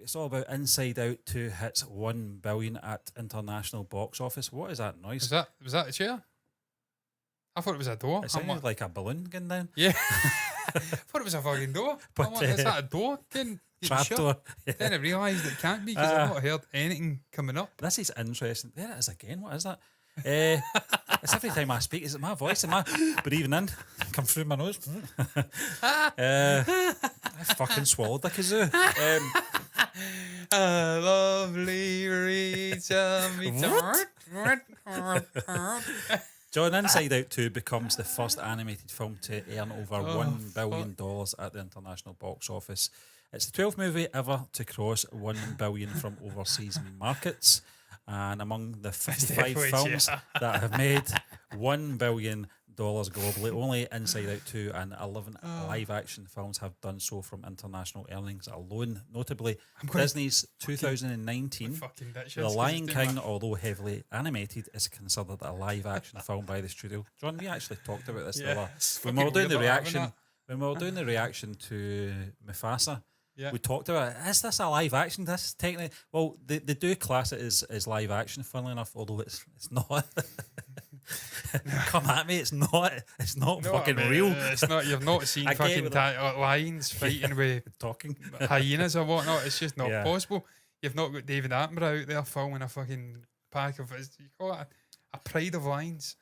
It's all about Inside Out 2 hits 1 billion at international box office. What is that noise? Was that a chair? I thought it was a door. It sounded like a balloon going down. Yeah. I thought it was a fucking door. But, Is that a door? Getting Trap shut? door. Then I realised it can't be because I've not heard anything coming up. This is interesting. There it is again. What is that? It's every time I speak. Is it my voice? Am I breathing in? Come through my nose. I fucking swallowed like a zoo. A lovely Rachel. John, Inside Out 2 becomes the first animated film to earn over $1 billion at the international box office. It's the 12th movie ever to cross $1 billion from overseas markets. And among the 55 films that have made $1 billion globally, only Inside Out 2 and 11 live-action films have done so from international earnings alone. Notably, Disney's 2019 The Lion King, although heavily animated, is considered a live-action film by the studio. John, we actually talked about this the other when we were doing the reaction. When we were doing the reaction to Mufasa. Yeah. We talked about, is this a live action? This is technically, well, they do class it as live action, funnily enough, although it's not. Come at me, it's not fucking real. It's not. You've not seen fucking lions fighting with talking hyenas or whatnot. It's just not possible. You've not got David Attenborough out there filming a fucking pack of, you call it a pride of lions,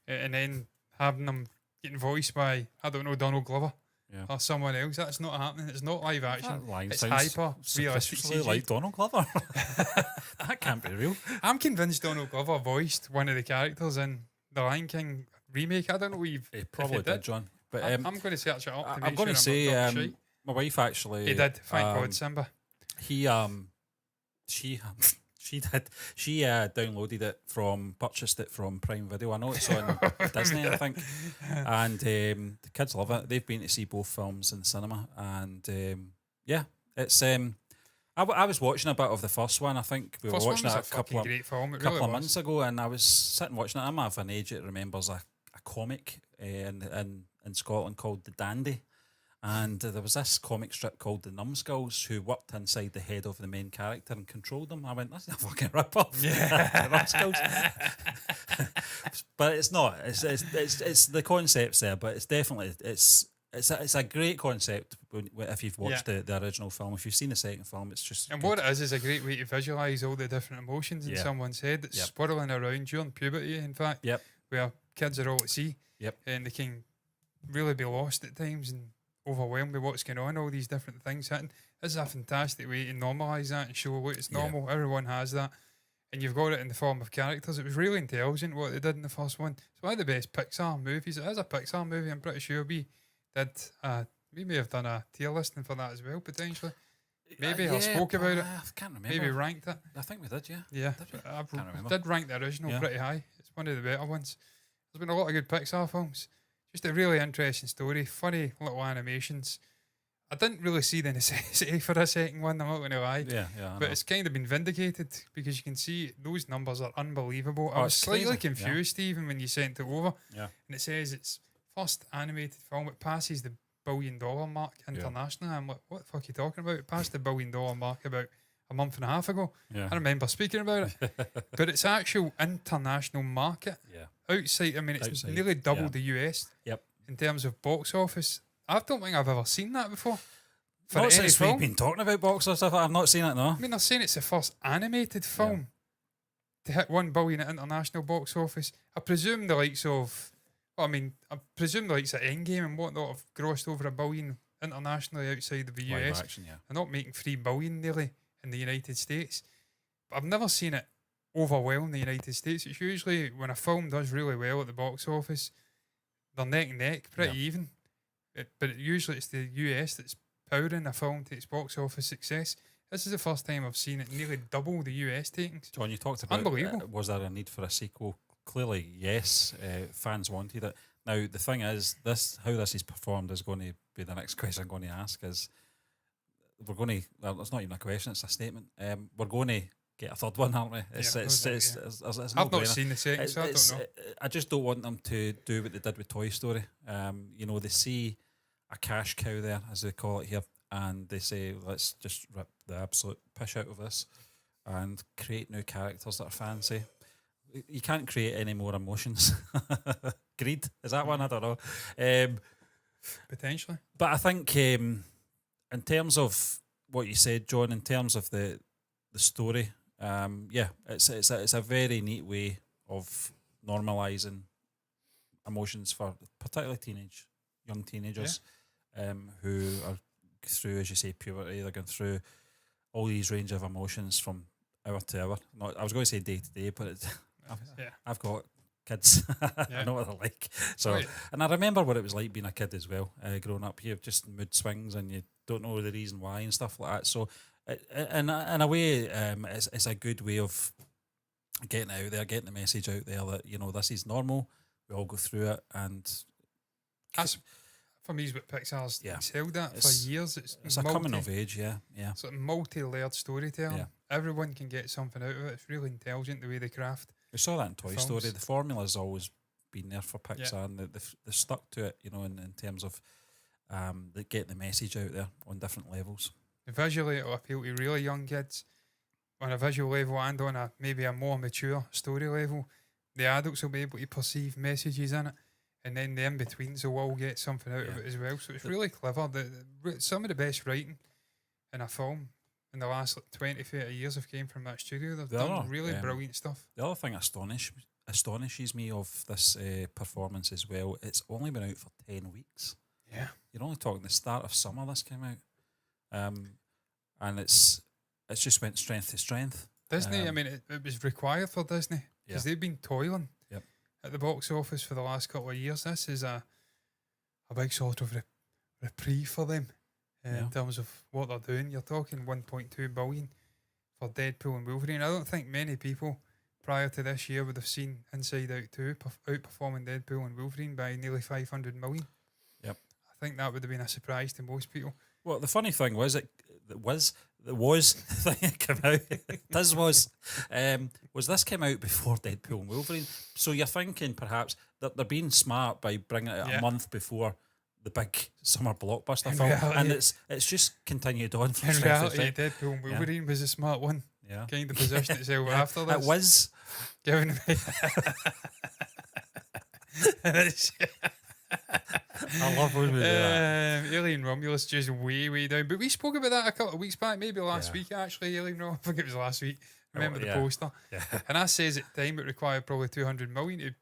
and then having them getting voiced by, I don't know, Donald Glover. Yeah. Or someone else. That's not happening. It's not live action. It's hyper realistic. Like Donald Glover. That can't be real. I'm convinced Donald Glover voiced one of the characters in the Lion King remake. I don't know if he probably did, John. But I'm going to search it up. I'm going to say my wife actually. He did. Thank God, Simba. She did. She downloaded it purchased it from Prime Video. I know it's on Disney, I think. And the kids love it. They've been to see both films in the cinema. And it's. I was watching a bit of the first one. I think we were watching it a couple of months ago, and I was sitting watching it. I'm of an age that remembers a comic in Scotland called The Dandy. And there was this comic strip called The Numbskulls who worked inside the head of the main character and controlled them. I went, that's a fucking rip-off. Yeah. The Numbskulls. But it's not. It's the concept's there, but it's definitely it's a great concept if you've watched the original film. If you've seen the second film, it's just and good. What it is a great way to visualise all the different emotions in someone's head that's swirling around during puberty, in fact. Yep. Where kids are all at sea. Yep. And they can really be lost at times and overwhelmed with what's going on, all these different things hitting. This is a fantastic way to normalise that and show, look, it's normal, everyone has that. And you've got it in the form of characters. It was really intelligent what they did in the first one. It's one of the best Pixar movies. It is a Pixar movie. I'm pretty sure we may have done a tier listing for that as well, potentially. Maybe I spoke about it. I can't remember. Maybe ranked it. I think we did, yeah. Yeah, I can't remember. Did rank the original pretty high. It's one of the better ones. There's been a lot of good Pixar films. Just a really interesting story, funny little animations. I didn't really see the necessity for a second one, I'm not going to lie. Yeah, but it's kind of been vindicated because you can see those numbers are unbelievable. I was slightly confused, Stephen, when you sent it over. Yeah. And it says it's first animated film. It passes the $1 billion mark internationally. I'm like, what the fuck are you talking about? It passed the $1 billion mark about a month and a half ago. Yeah. I remember speaking about it. But it's actual international market. Yeah. Outside, I mean, it's nearly double the US in terms of box office. I don't think I've ever seen that before. Not since we've been talking about box office stuff. I've not seen it, no. I mean, they're saying it's the first animated film to hit $1 billion at international box office. I presume the likes of Endgame and whatnot have grossed over $1 billion internationally outside of the US. Action, they're not making $3 billion nearly in the United States. But I've never seen it overwhelm the United States. It's usually when a film does really well at the box office, they're neck and neck, pretty even. But usually it's the US that's powering a film to its box office success. This is the first time I've seen it nearly double the US takings. John, you talked about unbelievable. Was there a need for a sequel? Clearly, yes. Fans wanted it. Now, the thing is, how this is performed is going to be the next question I'm going to ask. Is we're going to? Well, it's not even a question; it's a statement. We're going to get a third one, aren't we? It's I've not seen the second, so I don't know. I just don't want them to do what they did with Toy Story. They see a cash cow there, as they call it here, and they say, let's just rip the absolute pish out of this and create new characters that are fancy. You can't create any more emotions. Greed, is that one? I don't know. Potentially. But I think in terms of what you said, John, in terms of the story, it's a very neat way of normalising emotions for particularly young teenagers who are through, as you say, puberty. They're going through all these range of emotions from hour to hour. I was going to say day to day, but I've got kids. I know what they're like. So, and I remember what it was like being a kid as well. Growing up, you have just mood swings and you don't know the reason why and stuff like that. So, in a way, it's a good way of getting out there, getting the message out there that this is normal. We all go through it, and that's for me is what Pixar's excelled at for years. It's a coming of age, yeah. Sort of multi-layered storytelling. Yeah. Everyone can get something out of it. It's really intelligent the way they craft. We saw that in Toy Story. The formula's always been there for Pixar, and they've stuck to it. In terms of they get the message out there on different levels. Visually, it'll appeal to really young kids on a visual level and on maybe a more mature story level. The adults will be able to perceive messages in it, and then the in-betweens will all get something out of it as well. So it's really clever. Some of the best writing in a film in the last 20, 30 years have came from that studio. They've done really brilliant stuff. The other thing astonishes me of this performance as well, it's only been out for 10 weeks. Yeah. You're only talking the start of summer this came out. And it's just went strength to strength. Disney, it was required for Disney because they've been toiling at the box office for the last couple of years. This is a big sort of reprieve for them in terms of what they're doing. You're talking 1.2 billion for Deadpool and Wolverine. I don't think many people prior to this year would have seen Inside Out 2 outperforming Deadpool and Wolverine by nearly 500 million. Yep. I think that would have been a surprise to most people. Well, the funny thing was this came out before Deadpool and Wolverine. So you're thinking perhaps that they're being smart by bringing it out a month before the big summer blockbuster film, and it's just continued on. In reality, Deadpool and Wolverine was a smart one. Yeah, kind of positioned itself after this. It was given me. I love when we do that. Alien Romulus just way down. But we spoke about that a couple of weeks back, maybe last week actually, Alien Romulus. I think it was last week. Remember the poster? Yeah. And I says at the time it required probably 200 million to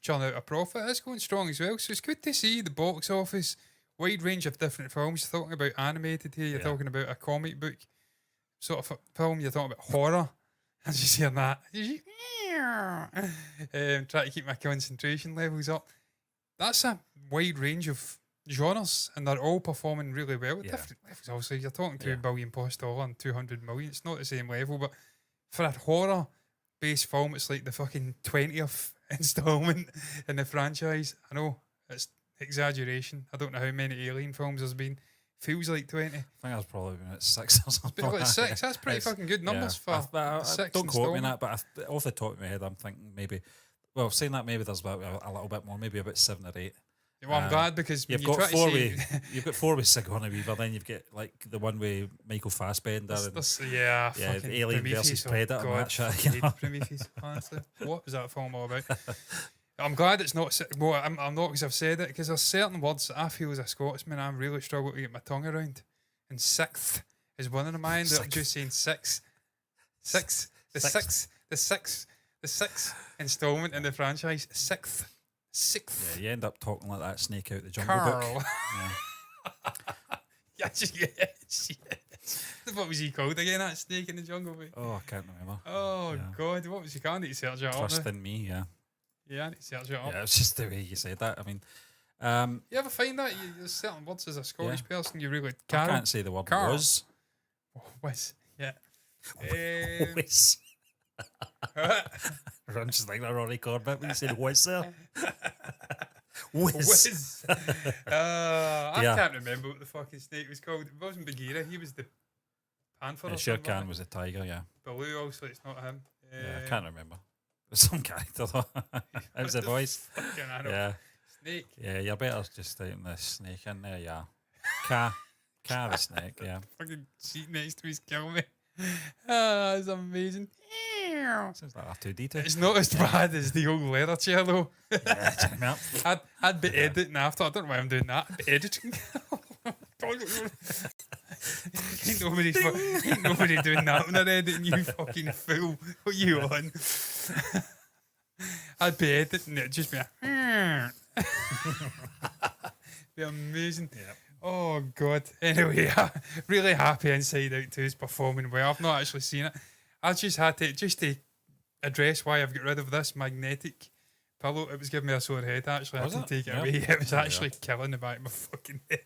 churn out a profit. It's going strong as well. So it's good to see the box office, wide range of different films. You're talking about animated here, you're talking about a comic book sort of film, you're talking about horror. I was just hearing that. Try to keep my concentration levels up. That's a wide range of genres, and they're all performing really well at different levels. Obviously, you're talking 2 billion plus dollar and 200 million. It's not the same level, but for a horror-based film, it's like the fucking 20th installment in the franchise. I know it's exaggeration. I don't know how many Alien films there's been. Feels like 20. I think that's probably been at 6 or something. But like 6, that's pretty fucking good numbers for 6. Don't quote me on that, but off the top of my head, I'm thinking maybe. Well, saying that, maybe there's about a little bit more, maybe about 7 or 8. Well, I'm glad because you've got 4 with Sigourney Weaver, then you've got like the one with Michael Fassbender, the Alien versus Predator. God, Prometheus, honestly, what was that film all about? I'm glad it's not. Well, I'm not because I've said it, because there's certain words that I feel as a Scotsman I really struggle to get my tongue around. And sixth is one of the mine that I'm just saying six. The sixth installment in the franchise. Sixth. Yeah, you end up talking like that snake out the Jungle Book. Yes. What was he called again, that snake in the Jungle Book? Oh, I can't remember. Oh, God, what was he called? I need to search it up. Trust in me, yeah. Yeah, I need to search it up. Yeah, it's just the way you said that. I mean, you ever find that? There's certain words as a Scottish person you really I can't say the word was. Was, yeah. Was. I'm just like that Ronnie Corbett when you said was there. Was. I can't remember what the fucking snake was called. It wasn't Bagheera, he was the panther. Shere Khan was the tiger, yeah. Baloo also, it's not him. I can't remember. It was some character though. It was a voice. Yeah. Snake. Yeah, you're better just taking the snake in there, yeah. Car the snake, yeah. Fucking seat next to his kill me. That's amazing. Sounds like R2D2. It's not as bad as the old leather chair though. Yeah, I'd be editing after. I don't know why I'm doing that. I'd be editing. ain't nobody doing that when they're editing, you fucking fool. What are you on? I'd be editing it, just be be amazing. Yeah. Oh God. Anyway, really happy Inside Out 2 is performing well. I've not actually seen it. I just had to address why I've got rid of this magnetic pillow. It was giving me a sore head actually. I had to take it away. It was actually killing the back of my fucking head.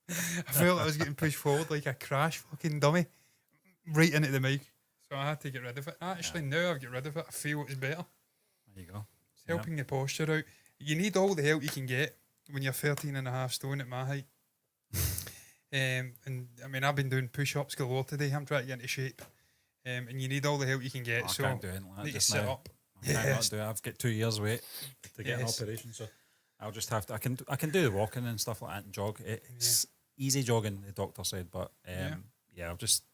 I felt I was getting pushed forward like a crash fucking dummy right into the mic. So I had to get rid of it. Actually, now I've got rid of it, I feel it's better. There you go. It's helping the posture out. You need all the help you can get when you're 13.5 stone at my height. And I mean, I've been doing push-ups galore today. I'm trying to get into shape. And you need all the help you can get. I so can't do anything like that just sit now. up. I cannot do it. I've got 2 years wait to get an operation, so I'll just have to. I can do the walking and stuff like that and jog. It's easy jogging, the doctor said, but I'll just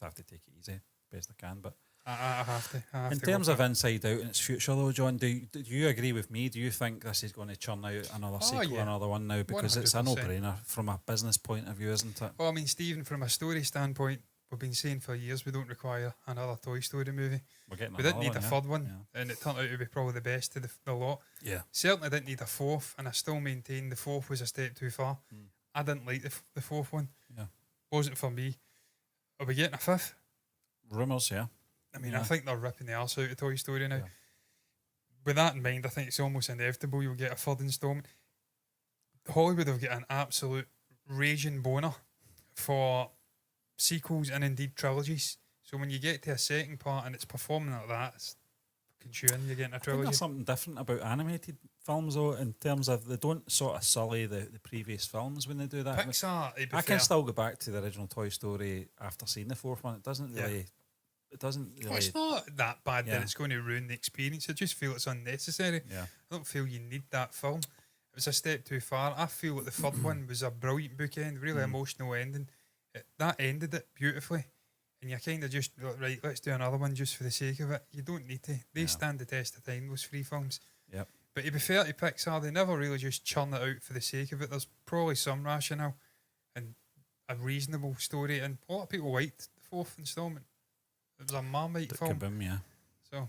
have to take it easy best I can. But I have to. In terms of Inside Out and its future, though, John, do you agree with me? Do you think this is going to churn out another sequel, another one now? Because 100%. It's a no-brainer from a business point of view, isn't it? Well, I mean, Stephen, from a story standpoint, we've been saying for years we don't require another Toy Story movie. We didn't need a third one, and it turned out to be probably the best of the lot. Yeah. Certainly didn't need a fourth, and I still maintain the fourth was a step too far. I didn't like the fourth one. Yeah. Wasn't for me. Are we getting a fifth? Rumours, yeah. I mean, I think they're ripping the arse out of Toy Story now. Yeah. With that in mind, I think it's almost inevitable you'll get a third instalment. Hollywood have got an absolute raging boner for sequels and indeed trilogies. So when you get to a second part and it's performing like that, it's fucking chewing, you're getting a trilogy. There's something different about animated films, though, in terms of they don't sort of sully the previous films when they do that. Pixar, I can still go back to the original Toy Story after seeing the fourth one. It doesn't really... Yeah. It doesn't really... Well, it's not that bad that it's going to ruin the experience. I just feel it's unnecessary. Yeah. I don't feel you need that film. It was a step too far. I feel like the third one was a brilliant bookend, really emotional ending. That ended it beautifully. And you kind of just, right, let's do another one just for the sake of it. You don't need to. They stand the test of time, those three films. Yep. But to be fair to Pixar, they never really just churn it out for the sake of it. There's probably some rationale and a reasonable story. And a lot of people liked the fourth instalment. It was a Marmite film. Kaboom, yeah. So,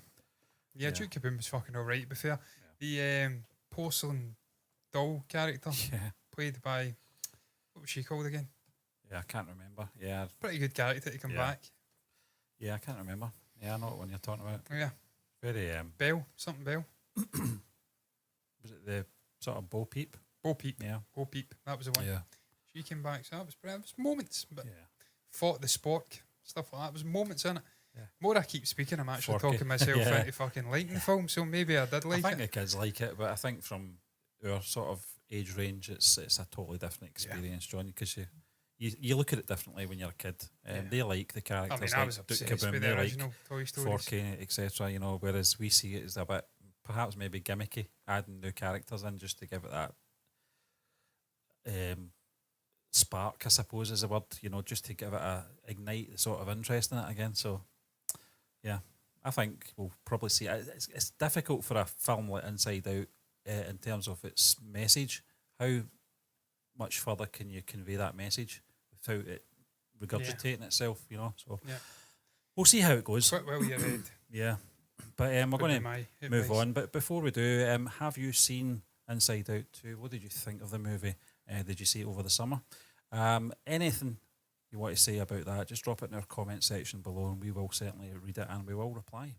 Duke Kaboom was fucking alright, to be fair. Yeah. The porcelain doll character, played by, what was she called again? Yeah, I can't remember. Yeah. Pretty good character to come back. Yeah, I can't remember. Yeah, I know what one you're talking about. Yeah. Very... Bell, something Bell. Was it the sort of Bo Peep? Bo Peep. Yeah. Bo Peep, that was the one. Yeah. She came back, so that was moments, but fought the spork, stuff like that. It was moments in it. Yeah. More I keep speaking, I'm actually talking myself into fucking liking the film, so maybe I did like it. I think the kids like it, but I think from our sort of age range, it's a totally different experience, John, because you look at it differently when you're a kid. They like the characters. I was obsessed with the original Toy Stories. Forky, etc. You know, whereas we see it as a bit, perhaps maybe gimmicky, adding new characters in just to give it that spark, I suppose is the word. You know, just to give it ignite the sort of interest in it again. So, yeah, I think we'll probably see it. It's difficult for a film like Inside Out in terms of its message. How much further can you convey that message without it regurgitating itself, you know? So we'll see how it goes. Quite well you read. Yeah. But we're going to move on. But before we do, have you seen Inside Out 2? What did you think of the movie? Did you see it over the summer? Anything you want to say about that, just drop it in our comment section below and we will certainly read it and we will reply.